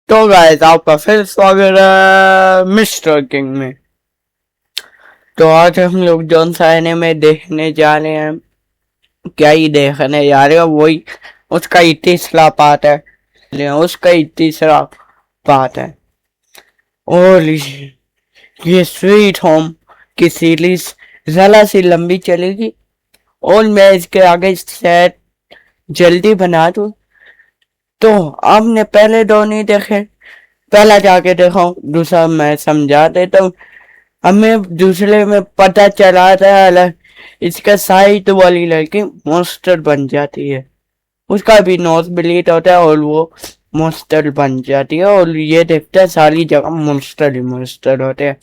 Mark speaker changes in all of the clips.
Speaker 1: तो गाइस आपका फिर स्वागत है मिस्टर किंग में। तो आज हम लोग जॉन साइने में देखने जा रहे हैं। क्या ही देखने जा रहे हैं, वही उसका ही तीसरा पार्ट है। उसका ही तीसरा पार्ट है। और ये स्वीट होम की सीरीज जरा सी लंबी चलेगी और मैं इसके आगे शायद जल्दी बना दूं। तो आपने पहले दो नहीं देखे, पहला जाके देखो, दूसरा मैं समझा देता हूँ। हमें दूसरे में पता चला था अलग इसका साइड वाली लड़की मॉन्स्टर बन जाती है, उसका भी नोज ब्लीड होता है और वो मॉन्स्टर बन जाती है और ये देखता है सारी जगह मॉन्स्टर ही मॉन्स्टर होते हैं।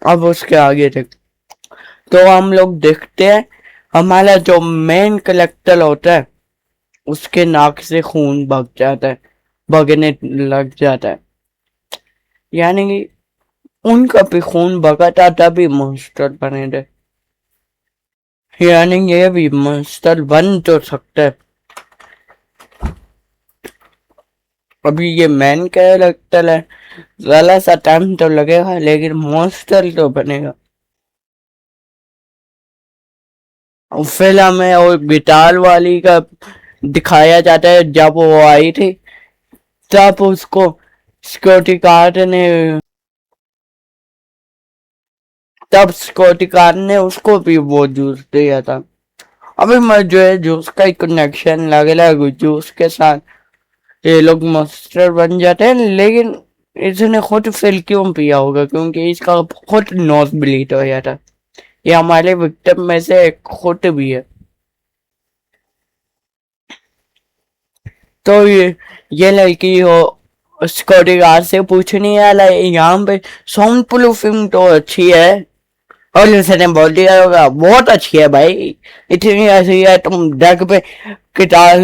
Speaker 1: अब उसके आगे देख तो हम लोग देखते हैं हमारा जो मेन कलेक्टर होता है उसके नाक से खून बग जाता है, बगने लग जाता है। यानी कि उनका भी खून बगा था तभी मॉन्स्टर बने थे। यानी ये भी मॉन्स्टर बन तो सकता है। अभी ये मैन कैरेक्टर है, जरा सा टाइम तो लगेगा लेकिन मॉन्स्टर तो बनेगा। और फिल्म में और गिटार वाली का दिखाया जाता है, जब वो आई थी तब उसको सिक्योरिटी गार्ड ने उसको भी वो जूस दिया था। अभी मुझे जूस का एक कनेक्शन लग रहा है, जूस के साथ ये लोग मॉन्स्टर बन जाते हैं, लेकिन इसने खुद फिल क्यों पिया होगा? क्योंकि इसका खुद नोज ब्लीड हो गया था। ये हमारे विक्टिम में से एक खुद भी है। तो ये लड़की हो सिक्योरिटी गार्ड से पूछनी है यहाँ पे साउंड प्रूफिंग तो अच्छी है, और उसने बोल दिया होगा बहुत अच्छी है भाई, इतनी ऐसी है तुम डेक पे गिटार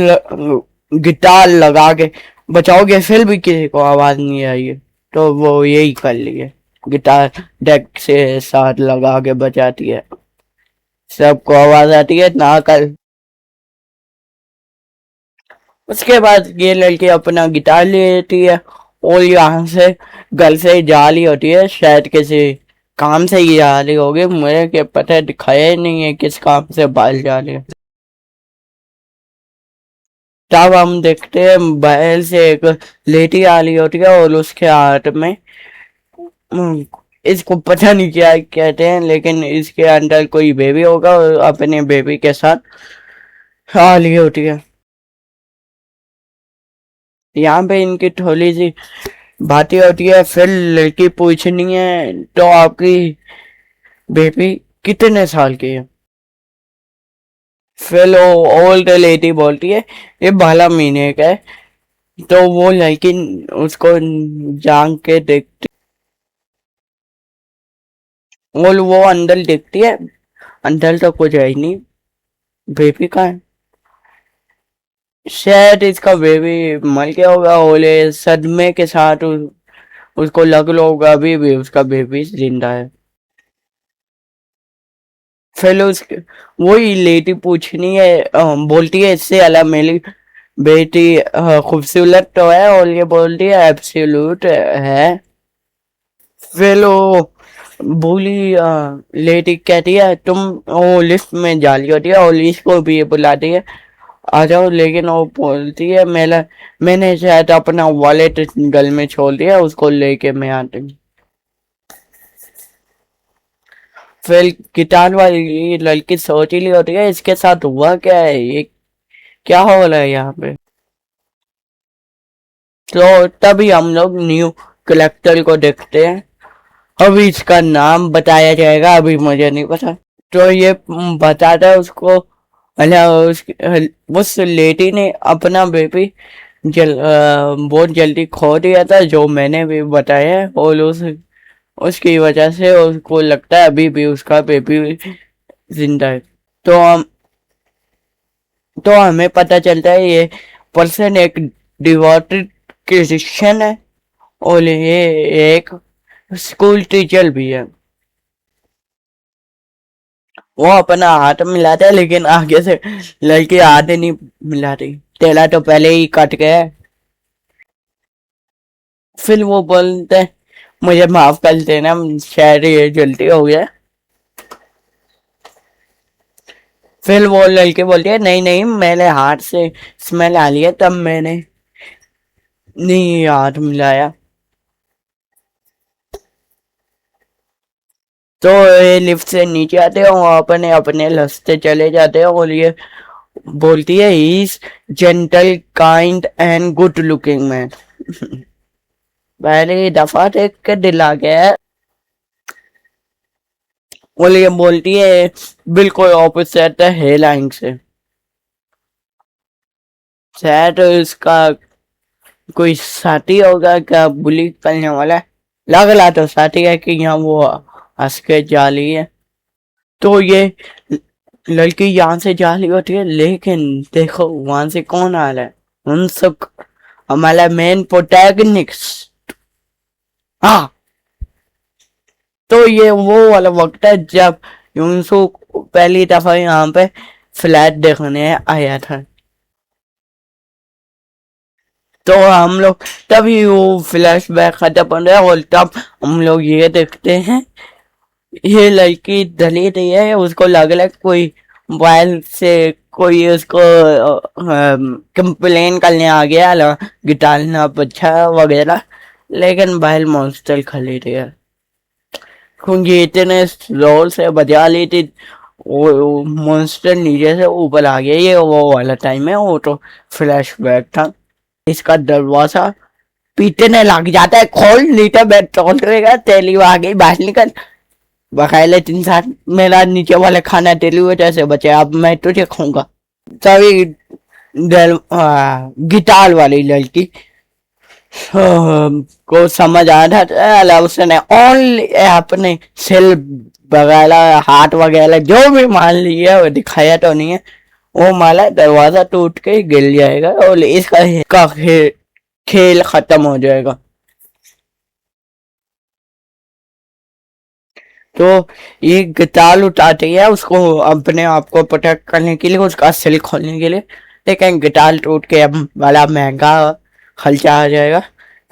Speaker 1: गिटार लगा के बचाओगे फिर भी किसी को आवाज नहीं आई। तो वो यही कर लिए, गिटार डेक से साथ लगा के बजाती है, सबको आवाज आती है ना कर। उसके बाद ये लड़की अपना गिटार ले लेती है और यहाँ से घर से जा रही होती है, शायद किसी काम से ही जा रही होगी, मुझे क्या पता, दिखाया ही नहीं है किस काम से बाहर जा रही है। तब हम देखते हैं बाहर से एक लेडी आ रही होती है और उसके हाथ में इसको पता नहीं क्या कहते हैं, लेकिन इसके अंदर कोई बेबी होगा और अपने बेबी के साथ आ रही होती है। यहाँ पे इनकी थोड़ी सी बातें होती है, फिर लड़की पूछनी है तो आपकी बेबी कितने साल की है? फिर वो ओल्ड लेडी बोलती है ये 12 महीने का है। तो वो लड़की उसको जान के देखती और वो अंदर देखती है, अंदर तो कुछ है ही नहीं, बेबी का है। शायद इसका बेबी मर गया होगा और ये सदमे के साथ उसको लग लो होगा अभी भी उसका बेबी जिंदा है। फिर उसके वही लेडी पूछनी है, बोलती है इससे अलग मेरी बेटी खूबसूरत तो है, और ये बोलती है एब्सोल्यूट है। फिर वो बोली लेडी कहती है तुम वो लिफ्ट में जा रही होती है और इसको भी ये बुलाती है आ जाओ, लेकिन वो बोलती है मैंने शायद अपना वॉलेट गल में छोड़ दिया, उसको लेके मैं आती हूँ। फिर गिटार वाली लड़की सोच ही ली होती है इसके साथ हुआ क्या है, ये क्या हो रहा है यहाँ पे। तो तभी हम लोग न्यू कलेक्टर को देखते हैं। अभी इसका नाम बताया जाएगा, अभी मुझे नहीं पता। तो ये बताता है उसको, उस लेडी ने अपना बेबी बहुत जल्दी खो दिया था, जो मैंने भी बताया है, और उसकी वजह से उसको लगता है अभी भी उसका बेबी जिंदा है। तो हम तो हमें पता चलता है ये पर्सन एक डिवोटेड क्रिश्चियन है और ये एक स्कूल टीचर भी है। वो अपना हाथ मिलाता है लेकिन आगे से लड़की हाथ नहीं मिलाती, तेला तो पहले ही कट गया है। फिर वो बोलते हैं मुझे माफ कर देना, शायद ये गलती हो गया। फिर वो लड़के बोलती है नहीं नहीं, मैंने हाथ से स्मेल आ लिया तब मैंने नहीं हाथ मिलाया। तो ये लिफ्ट से नीचे आते हैं और अपने अपने रास्ते चले जाते हैं और ये बोलती है he is gentle kind and good looking man. पहली दफा देख के दिल आ गया है। और ये बोलती है बिल्कुल ऑपोजिट है हेलाइन से, शायद इसका कोई साथी होगा क्या बुली करने वाला है। लग रहा तो साथी है कि यहाँ वो हंस के जाली है। तो ये लड़की यहाँ से जाली होती है, लेकिन देखो वहां से कौन आ रहा है, उन सब हमारा मेन प्रोटैगनिस्ट। हाँ, तो ये वो वाला वक्त है जब यूनसू पहली दफा यहाँ पे फ्लैट देखने आया था। तो हम लोग तभी वो फ्लैशबैक खत्म हो रहा है और तब हम लोग ये देखते हैं ये लड़की दलित है, उसको लग रहा है कोई मोबाइल से कोई उसको कंप्लेन करने आ गया गिटार ना अच्छा वगैरह, लेकिन बाहर मॉन्स्टर खड़ी थी यार, क्योंकि इतने जोर से बजा ली थी वो मॉन्स्टर नीचे से ऊपर आ गया। ये वो वाला टाइम है, वो तो फ्लैशबैक था। इसका दरवाजा पीटने लग जाता है, खोल नीचे बैठ चल रहेगा तेली आ गई बाहर निकल, बकायदा 3 साल मेरा नीचे वाला खाना तेली वजह से बचे, अब मैं तुझे खाऊंगा। तभी गिटार वाली लड़की को समझ आ था, उसने ओनली अपने सिल वगैरह हाथ वगैरह जो भी मान लिया वो दिखाया तो नहीं है, वो माला दरवाजा टूट के गिर जाएगा और इसका खेल खत्म हो जाएगा। तो ये गिटार उठाती है उसको अपने आप को प्रोटेक्ट करने के लिए, उसका सिल खोलने के लिए, लेकिन गिटार टूट के अब बड़ा महंगा खर्चा आ जाएगा।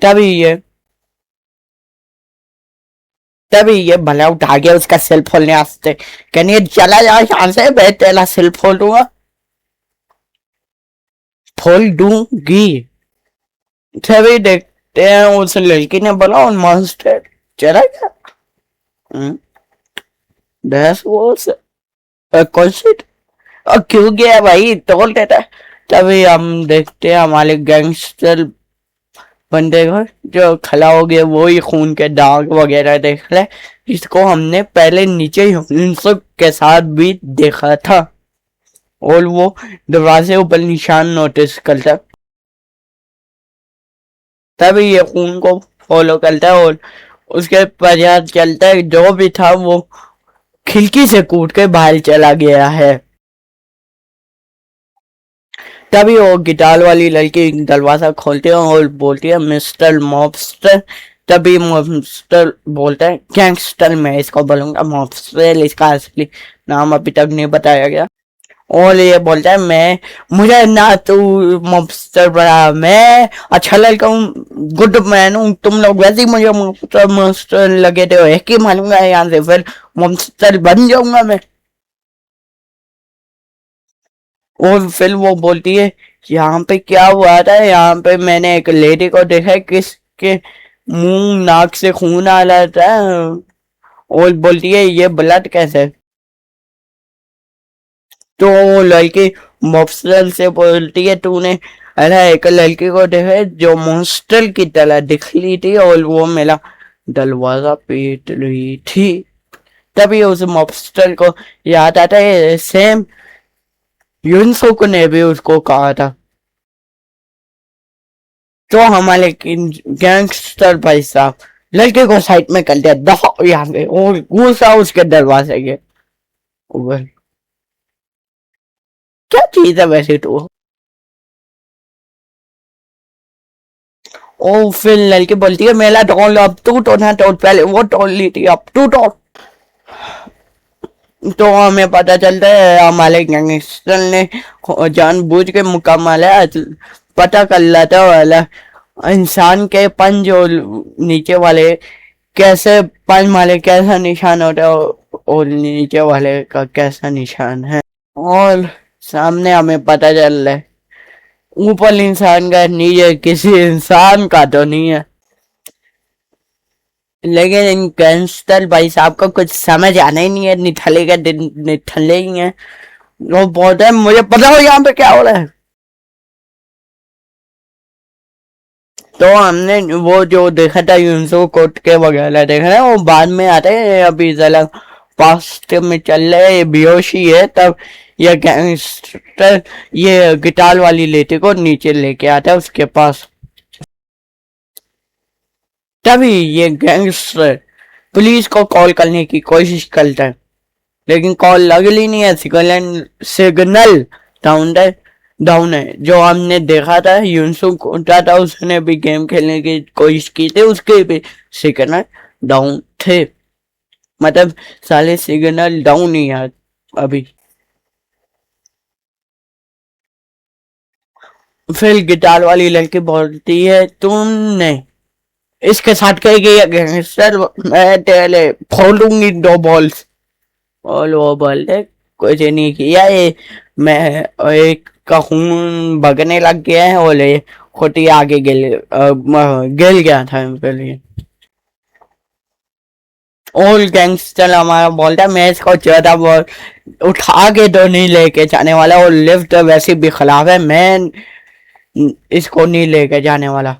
Speaker 1: तभी ये तभी ये भला उठा गया उसका सिल खोलने वास्ते, कहने चला जाओ यहाँ से, मैं तेरा सिल खोल दूंगा, खोल दूंगी। तभी देखते हैं उस लड़की ने बोला और मॉन्स्टर चला गया। That was a concept. और क्यों गया भाई, तोड़ देता है। तभी हम देखते हैं हमारे गैंगस्टर बंदे को जो खड़ा हो गया, वो ही खून के दाग वगैरह देख रहे, जिसको हमने पहले नीचे हिंसक के साथ भी देखा था, और वो दरवाजे ऊपर निशान नोटिस करता। तभी ये खून को फॉलो करता है और उसके पता चलता है जो भी था वो खिड़की से कूद के बाहर चला गया है। तभी वो गिटार वाली लड़की दरवाजा खोलती है और बोलती है मिस्टर मॉब्स्टर। तभी मॉब्स्टर बोलता है गैंगस्टर, मैं इसको बोलूंगा मॉब्स्टर, इसका असली नाम अभी तक नहीं बताया गया। और ये बोलता है मैं मुझे ना तू मॉब्स्टर बना, मैं अच्छा लड़का हूँ, गुड मैन हूँ, तुम लोग वैसे ही मुझे मॉब्स्टर लगे थे, एक ही मानूंगा यहाँ से, फिर मॉब्स्टर बन जाऊंगा मैं। और फिर वो बोलती है यहाँ पे क्या हुआ था, यहाँ पे मैंने एक लेडी को देखा है किसके मुंह नाक से खून आ रहा था, और बोलती है ये ब्लड कैसे। तो वो लड़की मॉब्स्टर से बोलती है तूने अरे एक लड़की को देखा है जो मॉन्स्टर की तरह दिख रही थी और वो मेरा दरवाजा पीट रही थी। तभी उस मॉब्स्टर को याद आता है सेम यूनसुक ने भी उसको कहा था। तो हमारे गैंगस्टर भाई साहब लड़के को साइड में कर दिया दफा यहाँ पे, और घुसा उसके दरवाजे के ऊपर। क्या चीज है वैसे तो। ओ फिर लड़की बोलती है मेला तोड़ लो, अब तू तोड़ना तोड़, पहले वो तोड़ ली थी अब तू तोड़। तो हमें पता चलता है हमारे गैंगस्टर ने जानबूझ के मुकाम पता कर लेता वाला इंसान के पंज और नीचे वाले कैसे, पंज वाले कैसा निशान होता है और नीचे वाले का कैसा निशान है। और सामने हमें पता चल रहा है ऊपर इंसान का, नीचे किसी इंसान का तो नहीं है। लेकिन इन गैंगस्टर भाई साहब को कुछ समझ आना ही नहीं है, निठले का दिन निठले ही है। वो बोलते हैं मुझे पता हो यहाँ पे क्या हो रहा है। तो हमने वो जो देखा था यूंसो कोट के वगैरह देखा है, वो बाद में आते हैं, अभी जरा पास्ट में चल रहे, बेहोशी है तब ये गैंगस्टर ये गिटार वाली लेडी को नीचे लेके आता है उसके पास। तभी ये गैंगस्टर पुलिस को कॉल करने की कोशिश करता है, लेकिन कॉल लग ही नहीं है। सिग्नल डाउन है। जो हमने देखा था यूंसु कोटा था, उसने भी गेम खेलने की कोशिश की थी, उसके भी सिग्नल डाउन थे। मतलब साले सिग्नल डाउन ही है अभी। फिर गिटार वाली लड़की बोलती है तुमने इसके साथ कही गैंगस्टर, मैं तेरे फोड़ूंगी 2 बॉल्स। और वो बोलते कुछ नहीं किया, ये मैं एक का खून बगने लग गया है और ये खुद ही आगे गिर गया था पहले। और गैंगस्टर हमारा बोलता है मैं इसको 14 बॉल उठा के तो नहीं लेके जाने वाला, और लिफ्ट वैसे भी खराब है, मैं इसको नहीं लेके जाने वाला।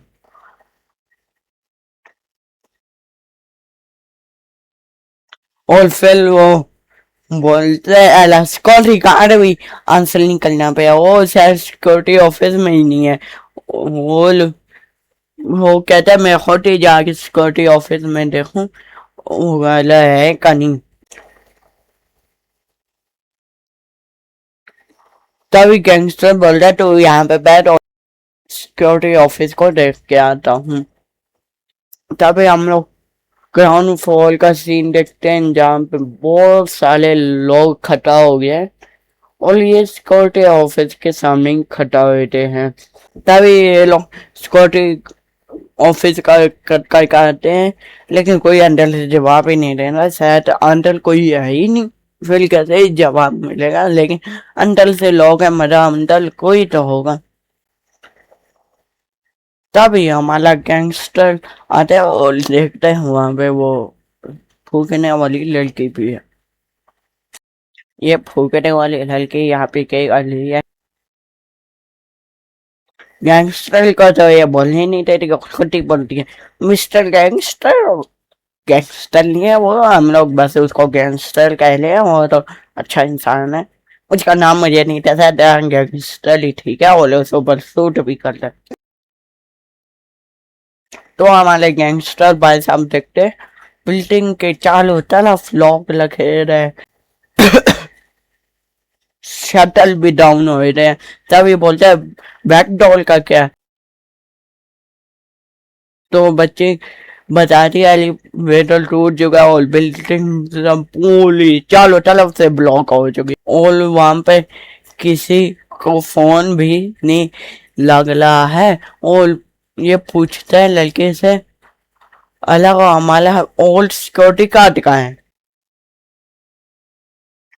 Speaker 1: और फिर वो बोलते हैं सिक्योरिटी गार्ड भी आंसर नहीं करना पे, वो शायद सिक्योरिटी ऑफिस में ही नहीं है। वो कहता है मैं खुद ही जाके सिक्योरिटी ऑफिस में देखूं वो वाला है का नहीं। तभी गैंगस्टर बोल रहा है तो यहाँ पे बैठ और सिक्योरिटी ऑफिस को देख के आता हूँ। तभी हम लोग ग्राउंड फ्लोर का सीन देखते हैं जहाँ पे बहुत सारे लोग इकट्ठा हो गए हैं और ये सिक्योरिटी ऑफिस के सामने इकट्ठा हुए हैं। तभी ये लोग सिक्योरिटी ऑफिस का करके आते हैं, लेकिन कोई अंदर से जवाब ही नहीं देना, शायद अंदर कोई है ही नहीं, फिर कैसे ही जवाब मिलेगा। लेकिन अंदर से लोग हैं, मजा अंदर कोई तो होगा। तभी हमारा गैंगस्टर आते हैं और देखते हैं वहां पे वो फूकने वाली लड़की भी है। ये फूकने वाली लड़की यहाँ पे कई कर रही है। गैंगस्टर को तो ये बोलने नहीं देती, खुद ही बोलती है मिस्टर गैंगस्टर। गैंगस्टर नहीं है वो, हम लोग बस उसको गैंगस्टर कह ले, वो तो अच्छा इंसान है। उसका नाम मुझे नहीं पता, गैंगस्टर ही ठीक है, वो लोग ऊपर सूट भी करते। तो हमारे गैंगस्टर भाई साहब देखते बिल्डिंग के चारों तरफ लोग लगे रहे, शटल भी डाउन हो रहे हैं। तभी बोलते हैं बैकडोर का क्या, तो बच्चे बताती है एलिवेटर टूट चुका है और बिल्डिंग पूरी चारों तरफ से ब्लॉक हो चुकी, और वहां पे किसी को फोन भी नहीं लग रहा है। और ये पूछता है लड़के से अलग हमारा ओल्ड सिक्योरिटी कार्ड कहाँ है,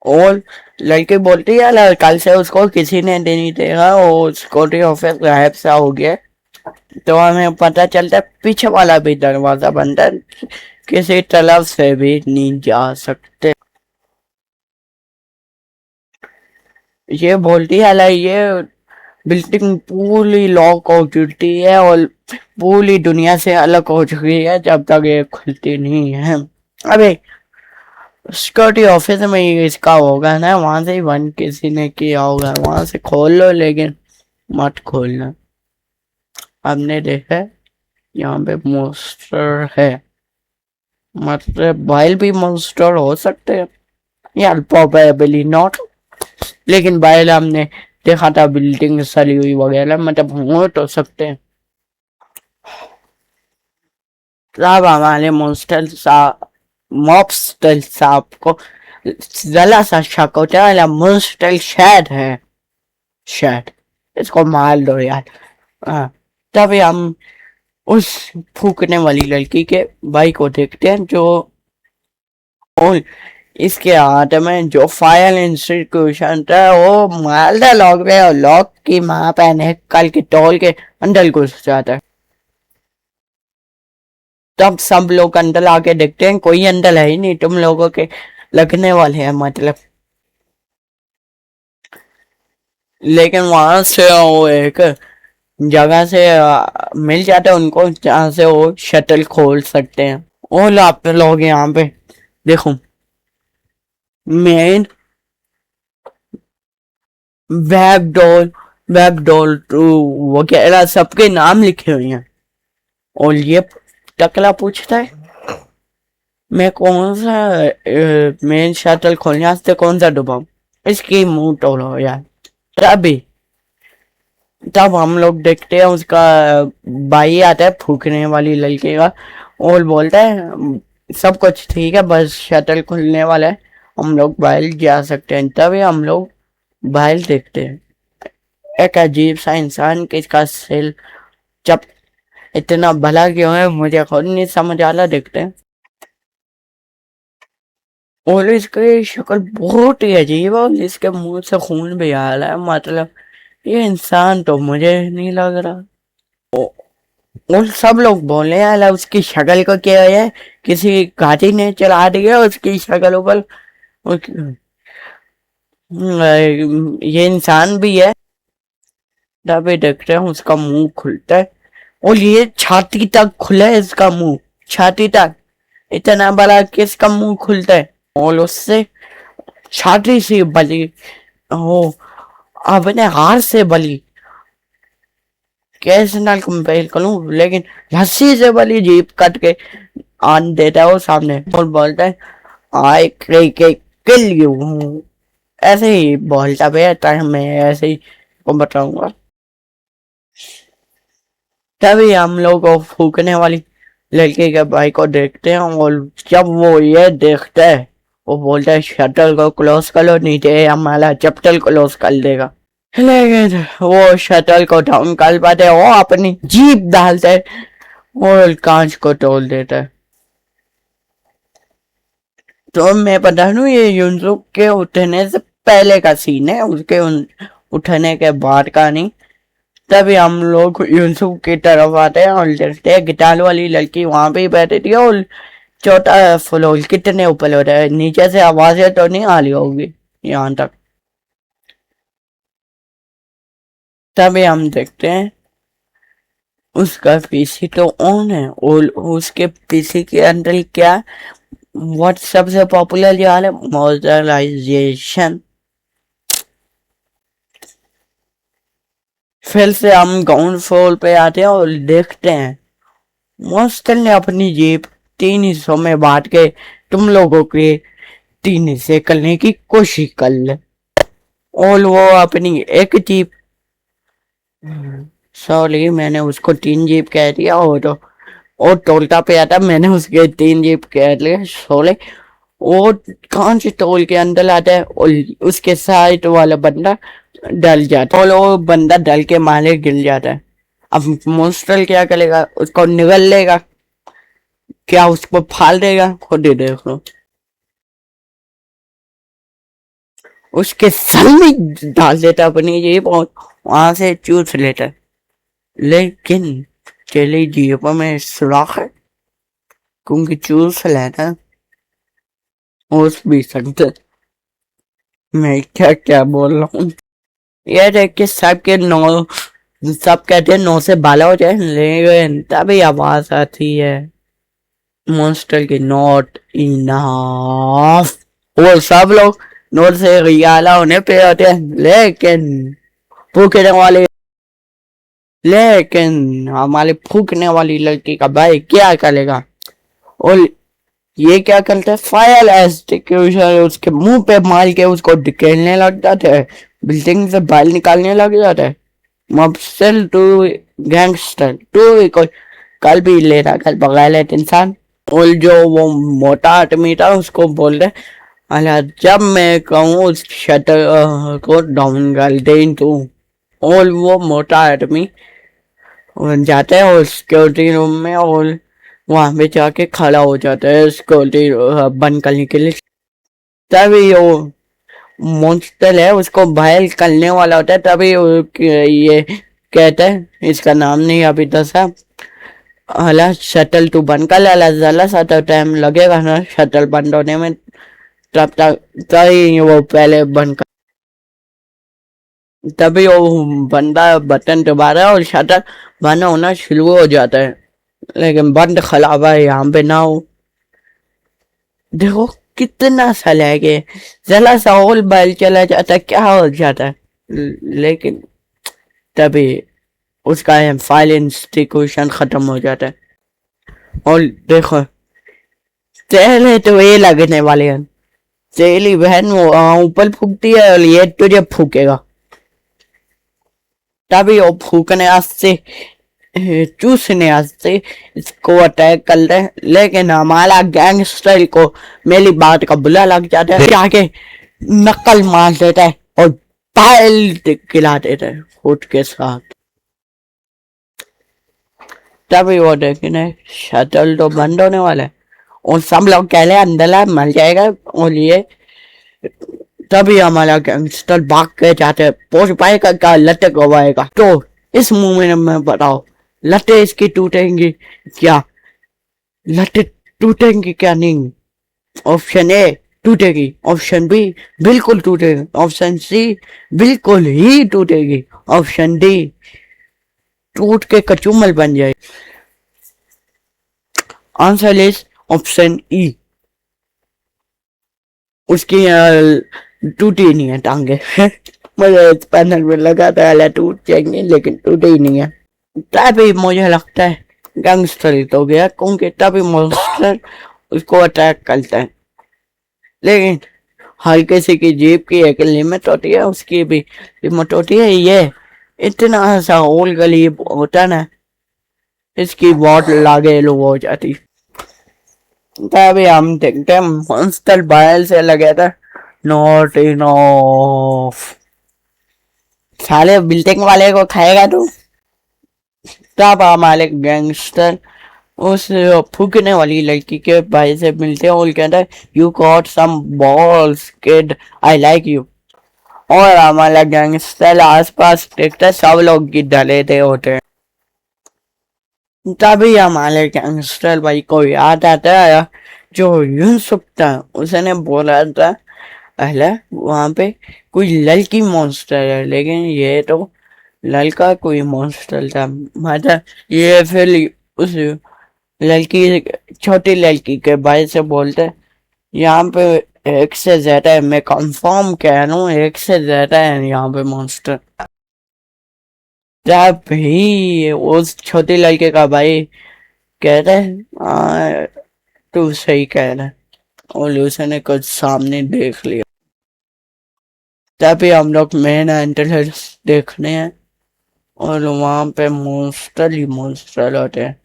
Speaker 1: और लड़के बोलती है यार कल से उसको किसी ने नहीं देखा, और सिक्योरिटी ऑफिस गायब सा हो गया। तो हमें पता चलता है पीछे वाला भी दरवाजा बंद है, किसी तरफ से भी नहीं जा सकते। ये बोलती है अला ये बिल्डिंग पूरी लॉक हो चुकी है और पूरी दुनिया से अलग हो चुकी है जब तक ये खुलती नहीं है। अबे सिक्योरिटी ऑफिस में ही इसका होगा ना, वहां से ही बंद किसी ने किया होगा, वहां से खोल लो, लेकिन मत खोलना। हमने देखा यहाँ पे मोस्टर है, मतलब बाइल भी मोस्टर हो सकते हैं यार, प्रोबेबली नॉट, लेकिन बाइल हमने देखा था बिल्डिंग सड़ी हुई वगैरह, मतलब हो तो सकते हैं। तब हमारे मॉब्स्टर साहब को जरा सा शक होता है, मॉब्स्टर शायद है, शायद इसको मार दो यार। हाँ, तभी हम उस फूकने वाली लड़की के भाई को देखते हैं जो, और इसके हाथ में जो फायर इंस्टीट्यूशन था वो मालदा लॉक पे, और लॉक की माँ पहने कल के टोल के अंदर घुस जाता है। तब सब लोग अंदर आके देखते हैं कोई अंदर है ही नहीं, तुम लोगों के लगने वाले हैं मतलब। लेकिन वहां से वो एक जगह से मिल जाता है उनको जहां से वो शटल खोल सकते हैं। और आप लोग यहाँ पे देखो, मेन वेब डॉल टू वगैरह सबके नाम लिखे हुए हैं। और ये टकला पूछता है मैं कौन सा मेन शटल खोलने से कौन सा डुबाऊं, इसकी मुंह तोड़ो यार। तभी तब हम लोग देखते हैं उसका भाई आता है फूकने वाली लड़के का, और बोलता है सब कुछ ठीक है बस शटल खुलने वाला है, हम लोग बाहर जा सकते हैं। तभी हम लोग बाहर देखते हैं एक अजीब सा इंसान किसका सिल जब इतना भला क्यों है मुझे खुद नहीं समझ आ रहा। देखते हैं और इसकी शक्ल बहुत ही अजीब है और इसके मुंह से खून भी आ रहा है, मतलब ये इंसान तो मुझे नहीं लग रहा। और सब लोग बोले यार उसकी शक्ल को क्या है, किसी घाटी ने चला दिया उसकी शक्ल पर। ये इंसान भी है। तभी देखते हैं उसका मुंह खुलता है और ये छाती तक खुला है इसका मुंह, छाती तक इतना बड़ा कि इसका मुंह खुलता है। और उससे छाती से बली हो अपने हाथ से बली कैसे ना कंपेयर करूं, लेकिन रस्सी से बली जीप कट के आन देता है वो सामने और बोलता है आई किल यू। ऐसे ही बोलता है, मैं ऐसे ही को बताऊंगा। तभी हम लोग को फूकने वाली लड़के के भाई को देखते हैं और जब वो ये देखता है वो बोलता है शटल को क्लोज कर लो, नीचे हमारा चैप्टर क्लोज कर देगा। लेकिन वो शटल को डाउन कर पाते वो अपनी जीप डालते है और कांच को तोड़ देता है। तो मैं बता दूं ये युनसुक के उठने से पहले का सीन है, उसके उठने के बाद का नहीं। तभी हम लोग युनसुक की तरफ आते हैं और देखते हैं गिटार वाली लड़की वहां पे ही बैठी थी और चौथा फ्लोर कितने ऊपर हो रहा है, नीचे से आवाजें तो नहीं आ रही होगी यहाँ तक। तभी हम देखते हैं उसका पीसी तो ऑन है और उसके पीसी के अंदर क्या व्हाट सबसे पॉपुलर यार है मॉडर्नाइजेशन। फिर से हम ग्राउंड फ्लोर पे आते हैं और देखते हैं मॉन्स्टर ने अपनी जीप 3 हिस्सों में बांट के तुम लोगों के 3 हिस्से करने की कोशिश कर ले। और वो अपनी एक जीप, सॉरी मैंने उसको 3 जीप कह दिया और टोलता पे आता मैंने उसके 3 जीप कह दिया सॉरी। वो कांच टोल के अंदर आता है और उसके साइड वाला बंदा डल जाता है और वो बंदा डल के मारे गिर जाता है। अब मॉन्स्टर क्या करेगा, उसको निगल लेगा क्या उसको फाड़ देगा, खुद ही देख लो। उसके सर में डाल देता अपनी जेब और वहां से चूस लेता, लेकिन चली जेब में सुराख है क्योंकि चूस लेता उस भी सकते। मैं क्या क्या बोल रहा हूँ, ये देख के सबके नौ, सब कहते हैं 9 से 12 हो जाए, लेकिन तभी आवाज आती है मॉन्स्टर की नॉट इनफ। वो सब लोग नोट से रियाला होने पे होते हैं, लेकिन हमारे फूकने वाली लड़की का भाई क्या करेगा, और ये क्या करते हैं फायर एस्टिक्यूशन उसके मुंह पे मार के उसको ढकेलने लग जाते हैं, बिल्डिंग से बाहर निकालने लग जाते हैं। मफसल टू गैंगस्टर टू कोई कल भी ले रहा, कल बगैर लेते इंसान। और जो वो मोटा आदमी था उसको बोल रहे अला जब मैं कहूँ उस शटर को डाउन कर दे तू। और वो मोटा आदमी वो जाता है और सिक्योरिटी रूम में और वहां पे जाके खड़ा हो जाता है सिक्योरिटी बंद करने के लिए। तभी वो मॉन्स्टर है उसको बाहर करने वाला होता है, तभी ये कहता है, इसका नाम नहीं अभी दसा, हला शटल तू बंद कर ला, जरा सा तो टाइम लगेगा ना शटल बंद होने में, तब तक तभी वो पहले बंद कर, तभी वो बंदा बटन दबारा और शटर बंद होना शुरू हो जाता है, लेकिन बंद खलावा है यहाँ पे ना हो। देखो कितना सा है, जरा सा और बैल चला जाता क्या हो जाता, लेकिन तभी उसका फाइल इंस्टीट्यूशन खत्म हो जाता है। और देखो तेल तो ये लगने वाले हैं, तेली बहन वो ऊपर फूकती है और ये तुझे फूकेगा, तभी वो फूकने से चूसने से इसको अटैक कर रहे, लेकिन हमारा गैंगस्टर को मेरी बात का बुरा लग जाता है, आगे नकल मार देता है और पायल गिरा देता है फुट के साथ। तभी वो देखने शटल तो बंद होने वाला है और सब लोग कह रहे अंदर मर जाएगा, और ये तभी हमारा गैंगस्टर भाग के जाते हैं, पहुंच पाएगा क्या लटे गवाएगा, तो इस मूवमेंट में बताओ लटे इसकी टूटेंगी क्या, लटे टूटेंगी क्या नहीं। ऑप्शन ए टूटेगी, ऑप्शन बी बिल्कुल टूटेगी, ऑप्शन सी बिल्कुल ही टूटेगी, ऑप्शन डी टूट के कचूमल बन जाए। आंसर इज ऑप्शन ई, उसकी टूटी नहीं है टांगे मुझे इस पैनल में लगा था टूट जाएंगे, लेकिन टूटे ही नहीं है। तभी मुझे लगता है गैंगस्टर तो गया, क्योंकि तभी मॉन्स्टर उसको अटैक करता है, लेकिन हर किसी की जीप की एक लिमिट होती है, उसकी भी लिमिट होती है। ये इतना सा होल गलीब होता ना, इसकी बहुत लागे लो हो जाती। तभी हम देखते हैं मॉन्स्टर बाहर से लगे था, नॉट इनफ, साले बिल्डिंग वाले को खाएगा तू। तब हमारे गैंगस्टर उस फूकने वाली लड़की के भाई से मिलते हैं और कहता है you got some balls kid, I like you. और हमारा गैंगस्टर आसपास देखता है सब लोग की डले थे होते हैं। तभी हमारे गैंगस्टर भाई को याद आता है जो यूसुफ था, उसने बोला था पहले वहां पे कोई लड़की मॉन्स्टर है, लेकिन ये तो लड़का कोई मॉन्स्टर था। मतलब ये फिर उस लड़की छोटी लड़की के भाई से बोलते यहाँ पे एक से ज्यादा है, मैं कंफर्म कह रहा हूँ एक से ज्यादा है यहाँ पे मॉन्स्टर। तब भी उस छोटी लड़के का भाई कहता है तू सही कह रहा है, और उसने कुछ सामने देख लिया। तभी हम लोग मेन एंट्रेंस देखने हैं और वहां पे मॉन्स्टर ही मॉन्स्टर होते हैं।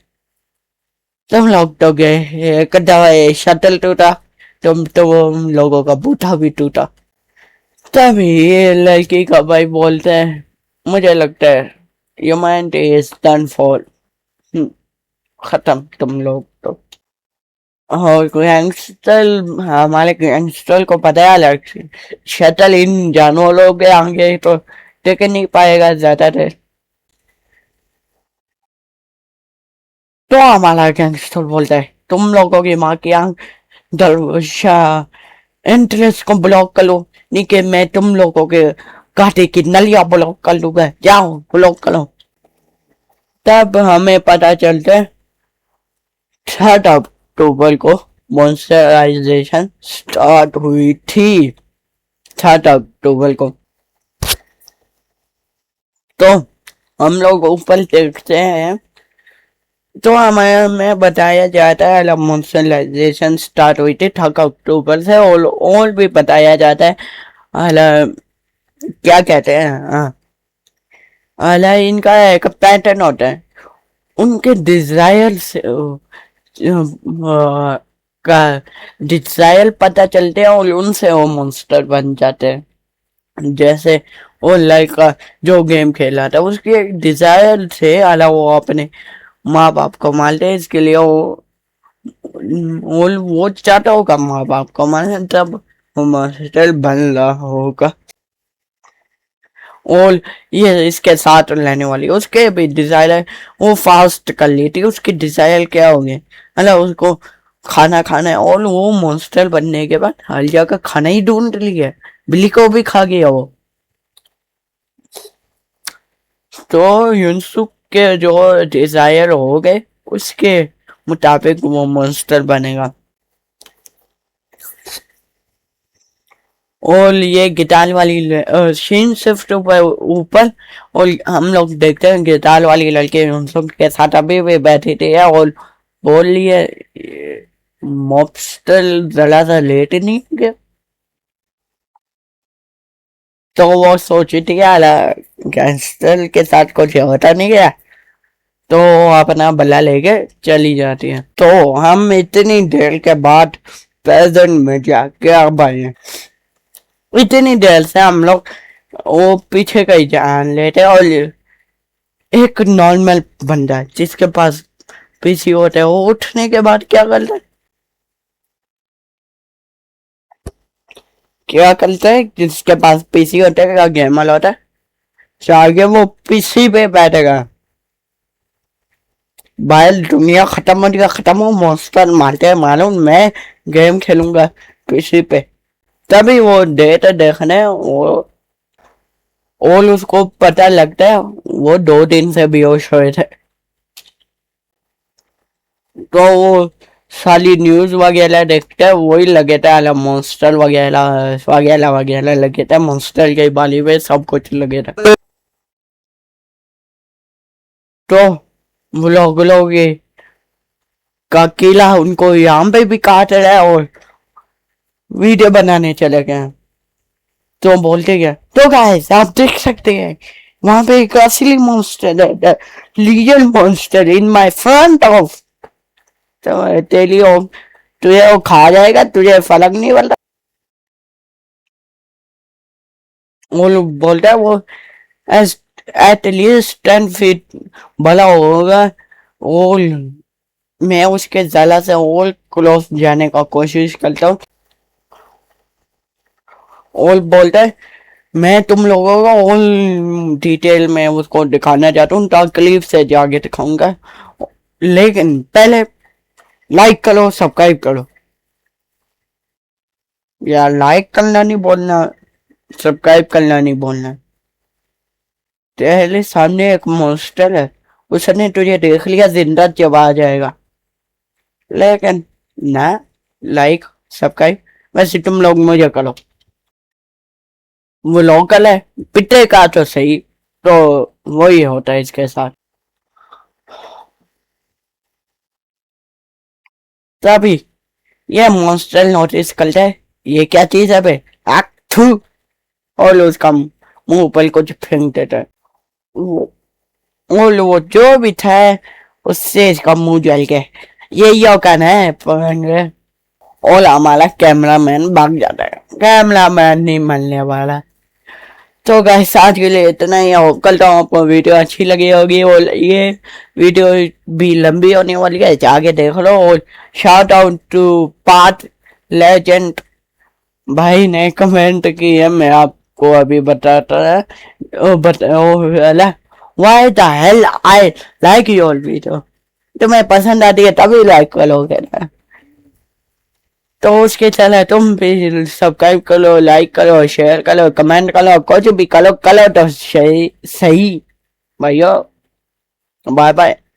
Speaker 1: तुम लोग तो गए, एक दवा शटल टूटा, तुम तो वो लोगों का बूथा भी टूटा। तभी ये लड़की का भाई बोलते हैं मुझे लगता है ह्यूमैनिटी इज डन फॉर, खत्म तुम लोग तो। और गैंगस्टर, हमारे गैंगस्टर को पता है अलग शटल इन जानवरों के आगे तो टिक नहीं पाएगा ज्यादा देर, तो हमारा गैंगस्टर बोलता है तुम लोगों की माँ की आंख दरवाजा एंट्रेंस को ब्लॉक कर लो, नहीं कि मैं तुम लोगों के कांटे की नलिया ब्लॉक कर लूंगा, जाओ ब्लॉक करो। तब हमें पता चलता है 3 अक्टूबर को मॉन्स्टराइजेशन स्टार्ट हुई थी, 3 अक्टूबर को। तो हम लोग ऊपर देखते हैं तो हमें बताया जाता है मॉन्स्टराइजेशन स्टार्ट हुई थी 3 अक्टूबर से, और भी बताया जाता है क्या कहते हैं इनका एक पैटर्न होता है, उनके डिजायर से का डिजायर पता चलते हैं और उनसे वो मॉन्स्टर बन जाते हैं। जैसे वो लड़का जो गेम खेल रहा था उसकी एक डिजायर थे अला वो अपने माँ बाप को मारते इसके लिए वो चाहता होगा माँ बाप को मारना तब वो मास्टर बन रहा होगा और ये इसके साथ रहने वाली उसके भी डिजायर है वो फास्ट कर ली थी उसकी डिजायर क्या हो गई मतलब उसको खाना खाना है और वो मॉन्स्टर बनने के बाद हर जगह खाना ही ढूंढ लिया है बिल्ली को भी खा गया वो तो युनसुक के जो डिजायर हो गए उसके मुताबिक वो मॉन्स्टर बनेगा और ये गिटार वाली शीन शिफ्ट ऊपर और हम लोग देखते हैं गिटार वाली लड़के युनसुक के साथ अभी भी बैठी थी और बोल लिए मॉब्स्टर जरा सा लेट नहीं गया तो वो सोची थी यार गैंगस्टर के साथ कुछ होता नहीं गया तो अपना बल्ला लेके चली जाती है तो हम इतनी देर के बाद प्रेजेंट में जाके अब आए इतनी देर से हम लोग वो पीछे का ही जान लेते और एक नॉर्मल बंदा है जिसके पास पीसी होता है वो उठने के बाद क्या करता है जिसके पास पीसी होता है गेमर होता है चाहे वो पीसी पे बैठेगा भाई दुनिया खत्म हो गया खत्म हो मॉन्स्टर मारते हैं मालूम मैं गेम खेलूंगा पीसी पे तभी वो डेट देखने वो और उसको पता लगता है वो 2 दिन से बेहोश हुए थे तो वो सारी न्यूज वगैरह देखते हैं वही लगे थे अला मॉन्स्टर वगैरह वगैरह वगैरह लगे थे मॉन्स्टर के बाली में सब कुछ लगे थे तो वो लोग ये का किला उनको यहाँ पे भी काट रहा है और वीडियो बनाने चले गए तो बोलते क्या तो गाइस आप देख सकते हैं वहां पे एक असली मॉन्स्टर है real monster in my front of तो तेली तुझे वो खा जाएगा तुझे फर्क नहीं पड़ता वो लोग बोलता है वो एट लीस्ट 10 फीट बड़ा होगा और मैं उसके जला से और क्लोज जाने का कोशिश करता हूँ और बोलता है मैं तुम लोगों को और डिटेल में उसको दिखाना चाहता हूँ तकलीफ से जाके दिखाऊंगा लेकिन पहले लाइक करो सब्सक्राइब करो यार लाइक करना नहीं बोलना सब्सक्राइब करना नहीं बोलना तेरे सामने एक मॉन्स्टर है उसने तुझे देख लिया जिंदा चबा जाएगा लेकिन ना लाइक सब्सक्राइब वैसे तुम लोग मुझे करो वो लोकल है पिटे का तो सही तो वही होता है इसके साथ तभी ये मॉन्स्टर नोटिस करता है ये क्या चीज है बे थू और उसका मुंह पर कुछ फेंक देता है और वो जो भी था उससे इसका मुंह जल गया ये योगन है और हमारा कैमरामैन भाग जाता है कैमरामैन नहीं मिलने वाला तो गाइस आज के लिए इतना ही हो कल तो आपको वीडियो अच्छी लगी होगी और ये वीडियो भी लंबी होने वाली है आगे देख लो और shout out to path legend भाई ने कमेंट की है मैं आपको अभी बताता है why the hell I like your video तुम्हें पसंद आती है तभी लाइक करोगे ना तो उसके चले तुम भी सब्सक्राइब करो लाइक करो शेयर करो कमेंट करो कुछ भी करो तो सही सही भैया बाय बाय